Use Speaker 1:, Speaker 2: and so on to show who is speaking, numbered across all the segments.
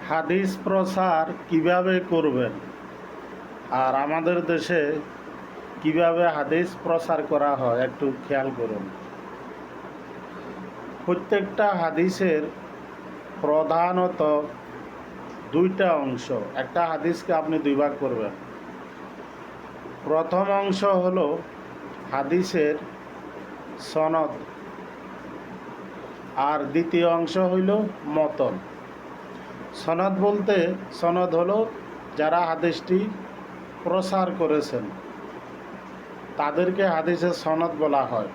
Speaker 1: হাদিস প্রচার কিভাবে করবেন আর আমাদের দেশে কিভাবে হাদিস প্রচার করা হয় একটু খেয়াল করুন। প্রত্যেকটা হাদিসের প্রধানত দুইটা অংশ। একটা হাদিসকে আপনি দুই ভাগ করবেন। প্রথম অংশ হলো হাদিসের সনদ, আর দ্বিতীয় অংশ হইল মতন। সনদ বলতে সনদ হলো যারা হাদিসটি প্রচার করেছেন তাদেরকে হাদিসের সনদ বলা হয়।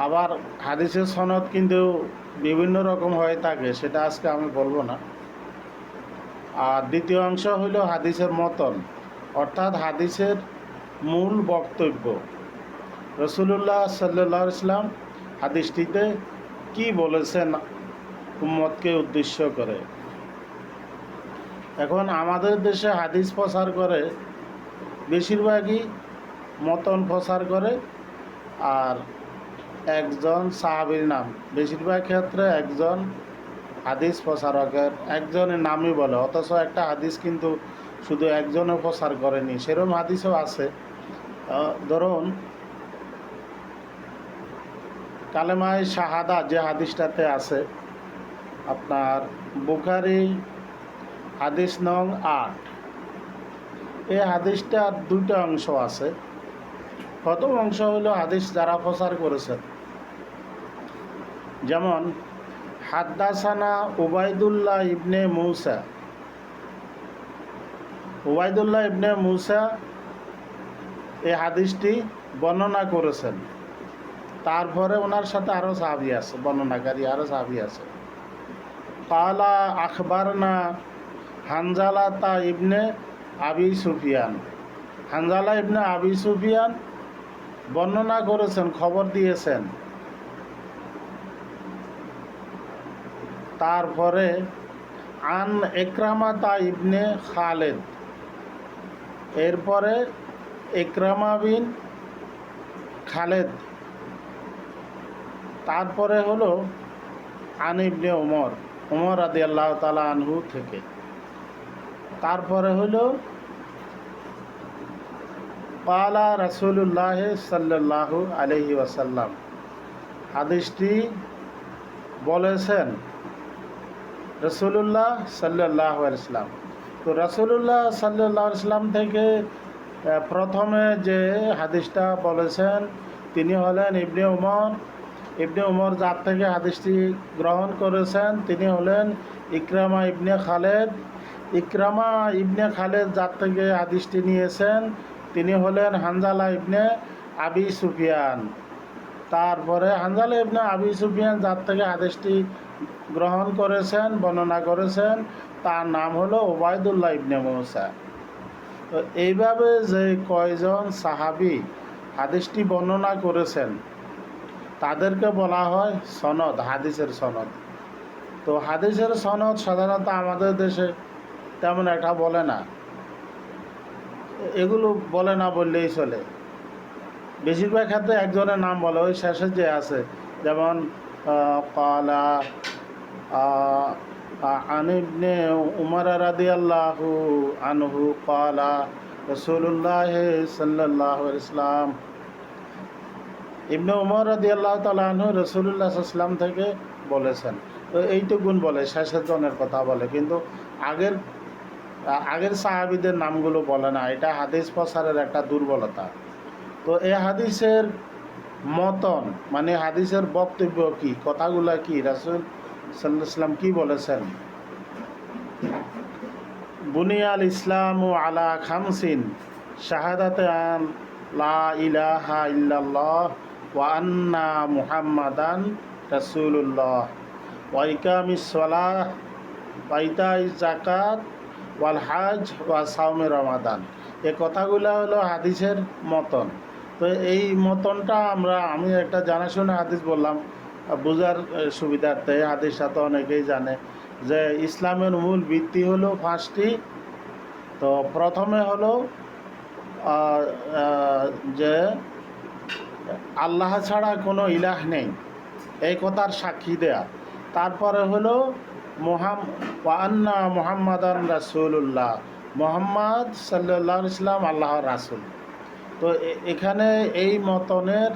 Speaker 1: আবার হাদিসের সনদ কিন্তু বিভিন্ন রকম হয়ে থাকে, সেটা আজকে আমি বলবো না। আর দ্বিতীয় অংশ হইল হাদিসের মতন, অর্থাৎ হাদিসের মূল বক্তব্য। রাসূলুল্লাহ সাল্লাল্লাহু আলাইহি ওয়াসাল্লাম হাদিসটিতে কি বলেছেন উম্মতকে উদ্দেশ্য করে। এখন আমাদের দেশে হাদিস প্রচার করে বেশিরভাগই মতন প্রচার করে, আর একজন সাহাবীর নাম, বেশিরভাগ ক্ষেত্রে একজন হাদিস প্রচারকের একজনের নামই বলে, অথচ একটা হাদিস কিন্তু শুধু একজনে প্রচার করেনি, সেরকম হাদিসও আছে। ধরুন কালেমায়ে শাহাদা যে হাদিসটাতে আছে আপনার বুখারী হাদিস নং ৮, এই হাদিসটার দুইটা অংশ আছে। প্রথম অংশ হলো হাদিস যারা প্রচার করেছেন, যেমন হাদ্দাসানা উবাইদুল্লাহ ইবনে মুসা। উবাইদুল্লাহ ইবনে মুসা এই হাদিসটি বর্ণনা করেছেন। তারপরে ওনার সাথে আরও সাহাবী আছে, বর্ণনাকারী আরও সাহাবী আছে। কালা আখবারনা হানজালাতা ইবনে আবি সুফিয়ান। হানজালা ইবনে আবি সুফিয়ান বর্ণনা করেছেন, খবর দিয়েছেন। তারপরে আন ইকরামাতা ইবনে খালেদ, এরপরে ইকরামা বিন খালেদ, তারপরে হলো আন ইবনে উমর, উমর রাদিয়াল্লাহু তাআলা আনহু থেকে। তারপরে হলো ক্বালা রাসূলুল্লাহ সাল্লাল্লাহু আলাইহি ওয়াসাল্লাম, হাদিসটি বলেছেন রাসূলুল্লাহ সাল্লাল্লাহু আলাইহি ওয়াসাল্লাম। তো রাসূলুল্লাহ সাল্লাল্লাহু আলাইহি ওয়াসাল্লাম থেকে প্রথমে যে হাদিসটা বলেছেন তিনি হলেন ইবনে উমর। ইবনে উমর যার থেকে হাদিসটি গ্রহণ করেছেন তিনি হলেন ইকরামা ইবনে খালেদ। ইকরামা ইবনে খালেদ যার থেকে হাদিসটি নিয়েছেন তিনি হলেন হানজালা ইবনে আবি সুফিয়ান। তারপরে হানজালা ইবনে আবি সুফিয়ান যার থেকে হাদিসটি গ্রহণ করেছেন, বর্ণনা করেছেন, তার নাম হলো উবাইদুল্লাহ ইবনে মুসা। তো এইভাবে যে কয়জন সাহাবী হাদিসটি বর্ণনা করেছেন তাদেরকে বলা হয় সনদ, হাদিসের সনদ। তো হাদিসের সনদ সাধারণত আমাদের দেশে তেমন একটা বলে না, এগুলো বলে না বললেই চলে। বেশিরভাগ ক্ষেত্রে একজনের নাম বলে, ওই শেষে যে আছে, যেমন ক্বালা আন ইবনে উমর রাদিয়াল্লাহু আনহু ক্বালা রাসূলুল্লাহ সাল্লাল্লাহু আলাইহি ওয়াসাল্লাম। ইবনে উমর রাদিয়াল্লাহু তাআলা আনহু রাসূলুল্লাহ সাল্লাল্লাহু আলাইহি ওয়াসাল্লাম থেকে বলেছেন। তো এইটুকুন বলে, শেষের জনের কথা বলে, কিন্তু আগের সাহাবীদের নামগুলো বলে না। এটা হাদিস প্রচারের একটা দুর্বলতা। তো এই হাদিসের মতন মানে হাদিসের বক্তব্য কি, কথাগুলা কি, রাসূল সাল্লাল্লাহু আলাইহি ওয়াসাল্লাম কি বলেছেন। বুনিয়াল ইসলামু আলা খামসিন শাহাদাতে আন লা ইলাহা ইল্লাল্লাহ ওয়া আন্না মুহাম্মাদান রাসূলুল্লাহ ওয়া ইকামিস সালাহ ওয়া ইতাইজ যাকাত ওয়াল হজ ওয়া সাওমে রমাদান। এই কথাগুলো হলো হাদিসের মতন। তো এই মতনটা আমি একটা জানাশোনা হাদিস বললাম বোঝার সুবিধার্থে। হাদিসটা তো অনেকেই জানে যে ইসলামের মূল ভিত্তি হলো 5টি। তো প্রথমে হলো যে আল্লাহ ছাড়া কোনো ইলাহ নেই, এই কথার সাক্ষী দেয়া। তারপরে হলো ওয়া আন্না মুহাম্মাদান রাসূলুল্লাহ, মুহাম্মদ সাল্লাল্লাহু আলাইহি সাল্লাম আল্লাহর রাসূল। তো এখানে এই মতনের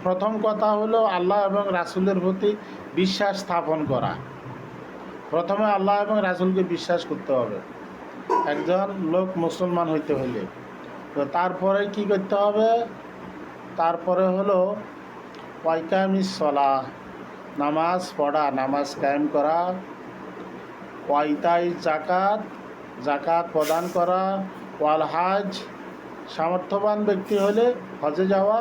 Speaker 1: প্রথম কথা হলো আল্লাহ এবং রাসূলের প্রতি বিশ্বাস স্থাপন করা। প্রথমে আল্লাহ এবং রাসূলকে বিশ্বাস করতে হবে একজন লোক মুসলমান হইতে হইলে। তো তারপরে কি করতে হবে? তারপরে হলো ওয়াইকামিস সলাহ, নামাজ পড়া, নামাজ কায়েম করা, ওয়াইতাই জাকাত, জাকাত প্রদান করা, ওয়াল হাজ, সামর্থ্যবান ব্যক্তি হলে হজে যাওয়া,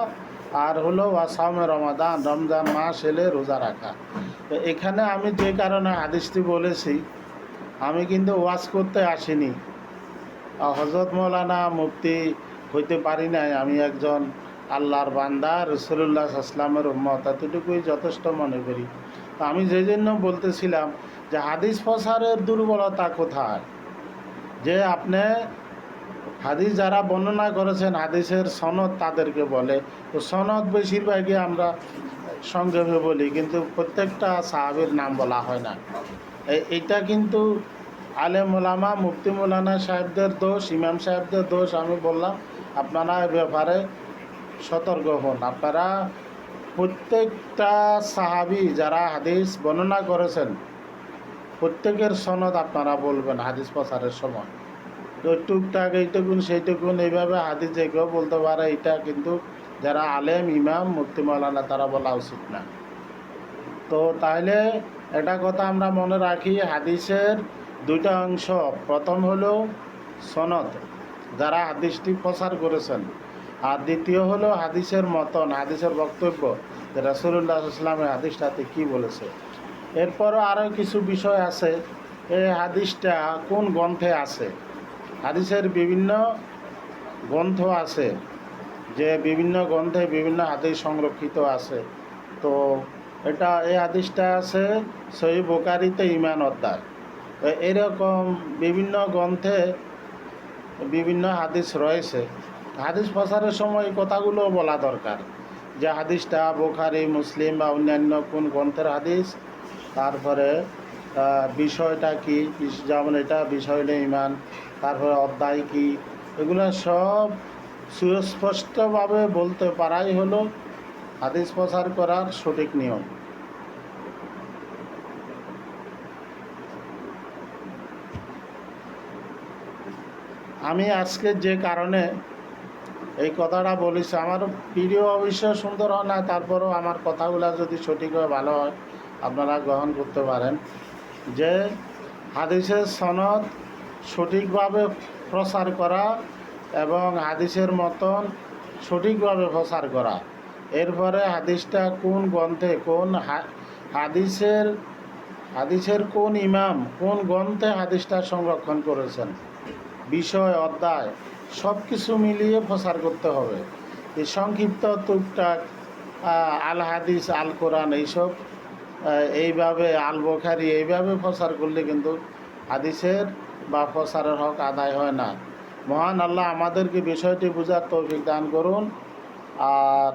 Speaker 1: আর হলো ওয়াসামে রমাদান, রমজান মাস এলে রোজা রাখা। তো এখানে আমি যে কারণে হাদিসটি বলেছি, আমি কিন্তু ওয়াজ করতে আসিনি, হযরত মৌলানা মুফতি হইতে পারি নাই। আমি একজন আল্লাহর বান্দা, রাসূলুল্লাহ সাল্লাল্লাহু আলাইহি ওয়াসাল্লামের উম্মত, এতটুকুই যথেষ্ট মনে করি। তো আমি যে জন্য বলতেছিলাম যে হাদিস প্রচারের দুর্বলতা কোথায়, যে আপনি হাদিস যারা বর্ণনা করেছেন হাদিসের সনদ তাদেরকে বলে, তো সনদ বেশিরভাগই আমরা সংক্ষেপে বলি, কিন্তু প্রত্যেকটা সাহাবীর নাম বলা হয় না। এইটা কিন্তু আলেম ওলামা, মুফতি মৌলানা সাহেবদের দোষ, ইমাম সাহেবদের দোষ। আমি বললাম আপনারা এ ব্যাপারে সতর্ক হন। আপনারা প্রত্যেকটা সাহাবী যারা হাদিস বর্ণনা করেছেন প্রত্যেকের সনদ আপনারা বলবেন হাদিস প্রচারের সময়। তো টুকটাক এইটুকুন সেইটুকুন এইভাবে হাদিস যে কেউ বলতে পারে, এটা কিন্তু যারা আলেম ইমাম মুফতি মৌলানা তারা বলা উচিত না। তো তাহলে এটা কথা আমরা মনে রাখি, হাদিসের দুইটা অংশ। প্রথম হলো সনদ, যারা হাদিসটি প্রচার করেছেন, আর দ্বিতীয় হলো হাদিসের মতন, হাদিসের বক্তব্য, যে রাসূলুল্লাহ সাল্লাল্লাহু আলাইহি ওয়াসাল্লাম হাদিসটাতে কী বলেছে। এরপরও আরও কিছু বিষয় আছে, এই হাদিসটা কোন গ্রন্থে আছে। হাদিসের বিভিন্ন গ্রন্থ আছে, যে বিভিন্ন গ্রন্থে বিভিন্ন হাদিস সংরক্ষিত আছে। তো এই হাদিসটা আছে সহিহ বুখারীতে ঈমান অধ্যায়। এরকম বিভিন্ন গ্রন্থে বিভিন্ন হাদিস রয়েছে। হাদিস প্রচারের সময় এই কথাগুলো বলা দরকার, যে হাদিসটা বুখারী, মুসলিম বা অন্যান্য কোন গ্রন্থের হাদিস, তারপরে বিষয়টা কি, যেমন এটা বিষয় হলো ঈমান, তারপরে অধ্যায় কি, এগুলো সব সুস্পষ্টভাবে বলতে পারাই হলো হাদিস প্রচার করার সঠিক নিয়ম। আমি আজকে যে কারণে এই কথাটা বলেছি, আমার ভিডিও অবশ্য সুন্দর হয় না, তারপরেও আমার কথাগুলো যদি সঠিকভাবে ভালো হয় আপনারা গ্রহণ করতে পারেন, যে হাদিসের সনদ সঠিকভাবে প্রচার করা এবং হাদিসের মতন সঠিকভাবে প্রচার করা। এরপরে হাদিসটা কোন গ্রন্থে, কোন হাদিসের কোন ইমাম কোন গ্রন্থে হাদিসটা সংরক্ষণ করেছেন, বিষয় অধ্যায় সব কিছু মিলিয়ে প্রচার করতে হবে। এই সংক্ষিপ্ত টুকটাক আল হাদিস, আল কোরআন, এইসব এইভাবে আল বুখারী এইভাবে প্রচার করলে কিন্তু হাদিসের বা প্রচারের হক আদায় হয় না। মহান আল্লাহ আমাদেরকে বিষয়টি বোঝার তৌফিক দান করুন, আর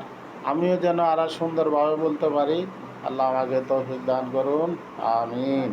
Speaker 1: আমিও যেন আরও সুন্দরভাবে বলতে পারি। আল্লাহ আমাকে তৌফিক দান করুন, আমিন।